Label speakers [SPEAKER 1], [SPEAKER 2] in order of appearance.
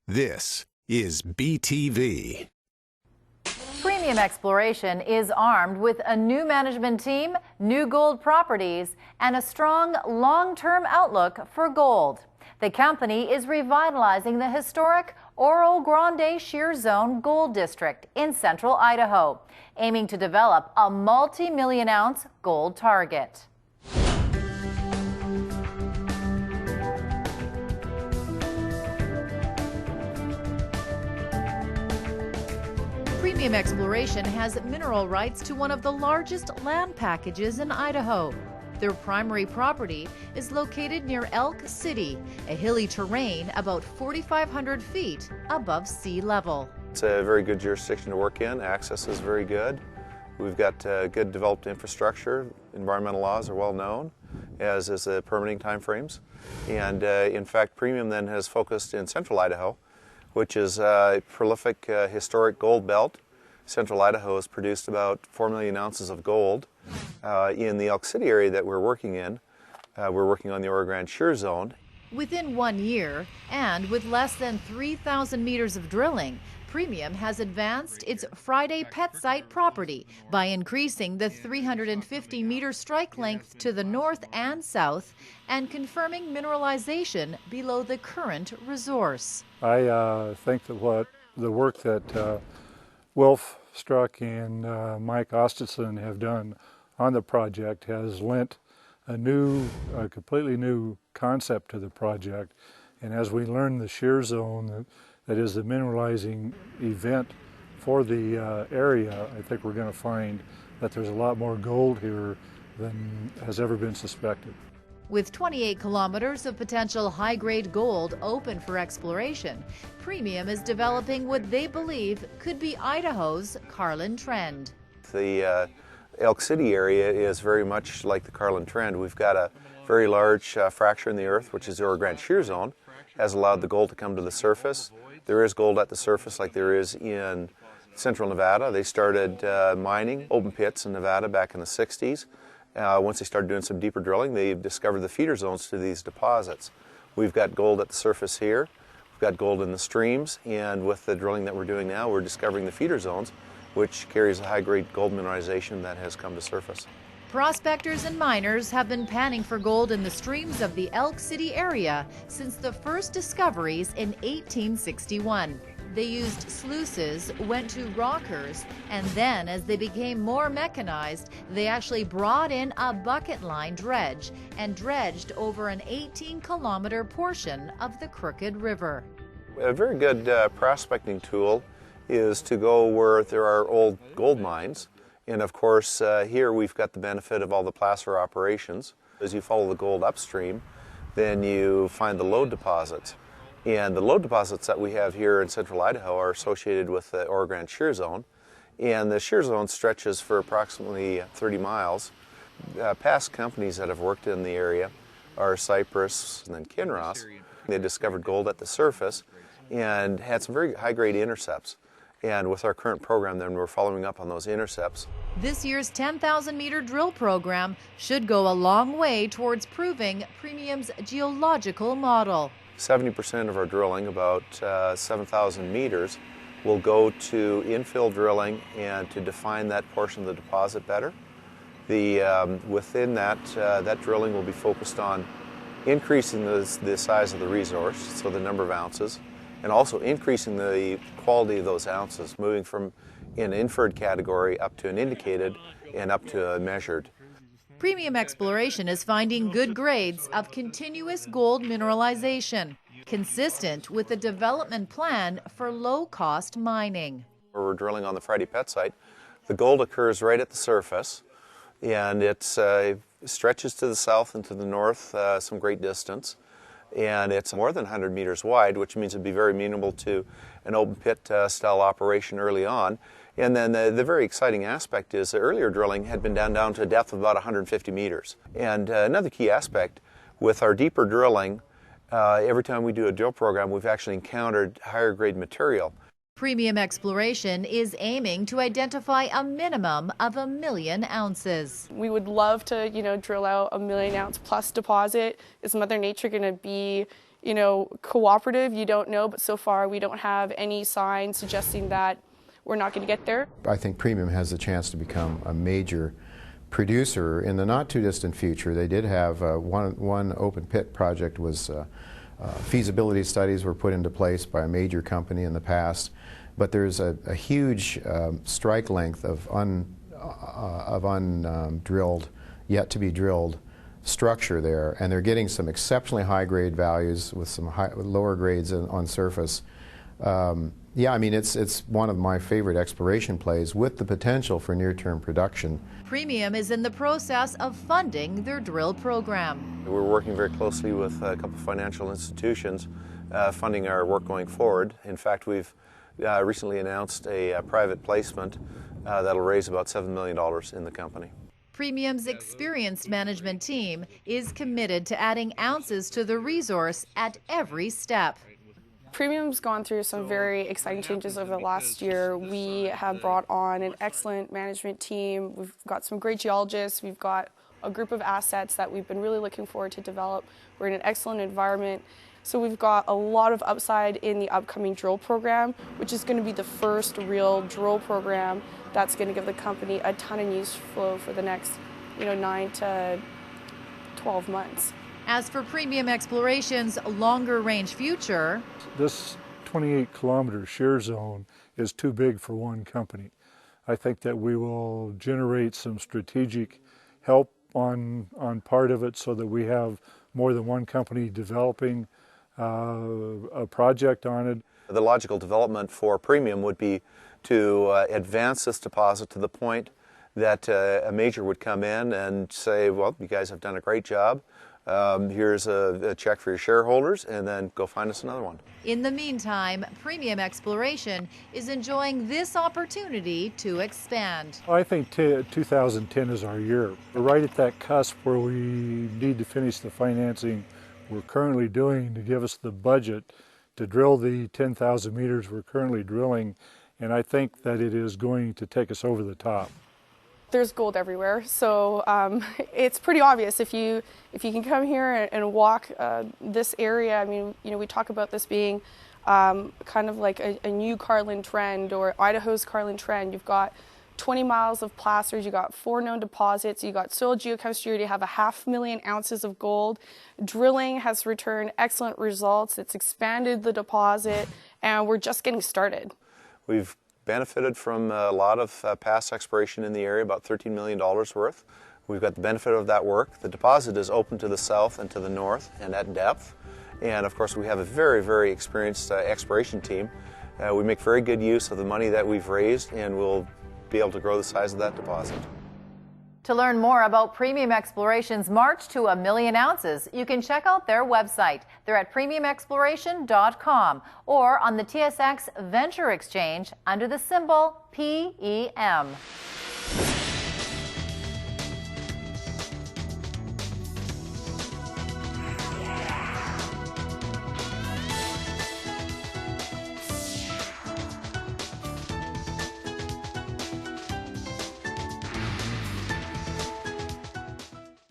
[SPEAKER 1] This is BTV.
[SPEAKER 2] Premium Exploration is armed with a new management team, new gold properties, and a strong long-term outlook for gold. The company is revitalizing the historic Oro Grande Shear Zone Gold District in central Idaho, aiming to develop a multi-million-ounce gold target. Premium Exploration has mineral rights to one of the largest land packages in Idaho. Their primary property is located near Elk City, a hilly terrain about 4,500 feet above sea level.
[SPEAKER 3] It's a very good jurisdiction to work in. Access is very good. We've got good developed infrastructure. Environmental laws are well known, as is the permitting timeframes. And in fact, Premium then has focused in central Idaho, which is a prolific historic gold belt. Central Idaho has produced about 4 million ounces of gold. In the Elk City area that we're working in, we're working on the Oro Grande Shear Zone.
[SPEAKER 2] Within 1 year, and with less than 3,000 meters of drilling, Premium has advanced its Friday Pet Site property by increasing the 350-meter strike length to the north and south and confirming mineralization below the current resource.
[SPEAKER 4] I think that the work that Wilf Struck and Mike Ostison have done on the project has lent a completely new concept to the project. And as we learn the shear zone that is the mineralizing event for the area, I think we're going to find that there's a lot more gold here than has ever been suspected.
[SPEAKER 2] With 28 kilometers of potential high-grade gold open for exploration, Premium is developing what they believe could be Idaho's Carlin Trend.
[SPEAKER 3] The Elk City area is very much like the Carlin Trend. We've got a very large fracture in the earth, which is the Oro Grande Shear Zone, has allowed the gold to come to the surface. There is gold at the surface like there is in central Nevada. They started mining open pits in Nevada back in the 60s. Once they started doing some deeper drilling, they discovered the feeder zones to these deposits. We've got gold at the surface here. We've got gold in the streams, and with the drilling that we're doing now, we're discovering the feeder zones, which carries a high-grade gold mineralization that has come to surface.
[SPEAKER 2] Prospectors and miners have been panning for gold in the streams of the Elk City area since the first discoveries in 1861. They used sluices, went to rockers, and then as they became more mechanized, they actually brought in a bucket line dredge and dredged over an 18-kilometer portion of the Crooked River.
[SPEAKER 3] A very good prospecting tool is to go where there are old gold mines. And of course, here we've got the benefit of all the placer operations. As you follow the gold upstream, then you find the lode deposits. And the lode deposits that we have here in central Idaho are associated with the Oro Grande Shear Zone. And the shear zone stretches for approximately 30 miles. Past companies that have worked in the area are Cypress and then Kinross. They discovered gold at the surface and had some very high-grade intercepts. And with our current program, then we're following up on those intercepts.
[SPEAKER 2] This year's 10,000-meter drill program should go a long way towards proving Premium's geological model.
[SPEAKER 3] 70% of our drilling, about 7,000 meters, will go to infill drilling and to define that portion of the deposit better. Within that, that drilling will be focused on increasing the size of the resource, so the number of ounces, and also increasing the quality of those ounces, moving from an inferred category up to an indicated and up to a measured.
[SPEAKER 2] Premium Exploration is finding good grades of continuous gold mineralization, consistent with the development plan for low-cost mining.
[SPEAKER 3] We're drilling on the Friday Pet Site. The gold occurs right at the surface, and it stretches to the south and to the north some great distance. And it's more than 100 meters wide, which means it'd be very amenable to an open pit style operation early on. And then the very exciting aspect is the earlier drilling had been down to a depth of about 150 meters. And another key aspect, with our deeper drilling, every time we do a drill program, we've actually encountered higher grade material.
[SPEAKER 2] Premium Exploration is aiming to identify a minimum of 1 million ounces.
[SPEAKER 5] We would love to, drill out a 1 million ounce plus deposit. Is Mother Nature going to be, cooperative, you don't know, but so far we don't have any signs suggesting that we're not going to get there.
[SPEAKER 6] I think Premium has the chance to become a major producer in the not too distant future. They did have one open pit project was feasibility studies were put into place by a major company in the past, but there's a huge strike length of undrilled, yet to be drilled structure there, and they're getting some exceptionally high grade values with some lower grades on surface. Yeah, I mean, it's one of my favorite exploration plays with the potential for near-term production.
[SPEAKER 2] Premium is in the process of funding their drill program.
[SPEAKER 3] We're working very closely with a couple of financial institutions funding our work going forward. In fact, we've recently announced a private placement that'll raise about $7 million in the company.
[SPEAKER 2] Premium's experienced management team is committed to adding ounces to the resource at every step.
[SPEAKER 5] Premium's gone through some very exciting changes over the last year. We have brought on an excellent management team. We've got some great geologists. We've got a group of assets that we've been really looking forward to develop. We're in an excellent environment. So we've got a lot of upside in the upcoming drill program, which is going to be the first real drill program that's going to give the company a ton of news flow for the next 9 to 12 months.
[SPEAKER 2] As for Premium Exploration's longer range future,
[SPEAKER 4] this 28-kilometer shear zone is too big for one company. I think that we will generate some strategic help on part of it so that we have more than one company developing a project on it.
[SPEAKER 3] The logical development for Premium would be to advance this deposit to the point that a major would come in and say, well, you guys have done a great job. Here's a check for your shareholders, and then go find us another one.
[SPEAKER 2] In the meantime, Premium Exploration is enjoying this opportunity to expand.
[SPEAKER 4] I think 2010 is our year. We're right at that cusp where we need to finish the financing we're currently doing to give us the budget to drill the 10,000 meters we're currently drilling, and I think that it is going to take us over the top.
[SPEAKER 5] There's gold everywhere, so it's pretty obvious if you can come here and walk this area. I mean, we talk about this being kind of like a new Carlin Trend or Idaho's Carlin Trend. You've got 20 miles of plasters, you got 4 known deposits, you got soil geochemistry to have 500,000 ounces of gold. Drilling has returned excellent results. It's expanded the deposit, and we're just getting started.
[SPEAKER 3] We've benefited from a lot of past exploration in the area, about $13 million worth. We've got the benefit of that work. The deposit is open to the south and to the north and at depth. And of course, we have a very, very experienced exploration team. We make very good use of the money that we've raised, and we'll be able to grow the size of that deposit.
[SPEAKER 2] To learn more about Premium Exploration's march to 1 million ounces, you can check out their website. They're at premiumexploration.com or on the TSX Venture Exchange under the symbol PEM.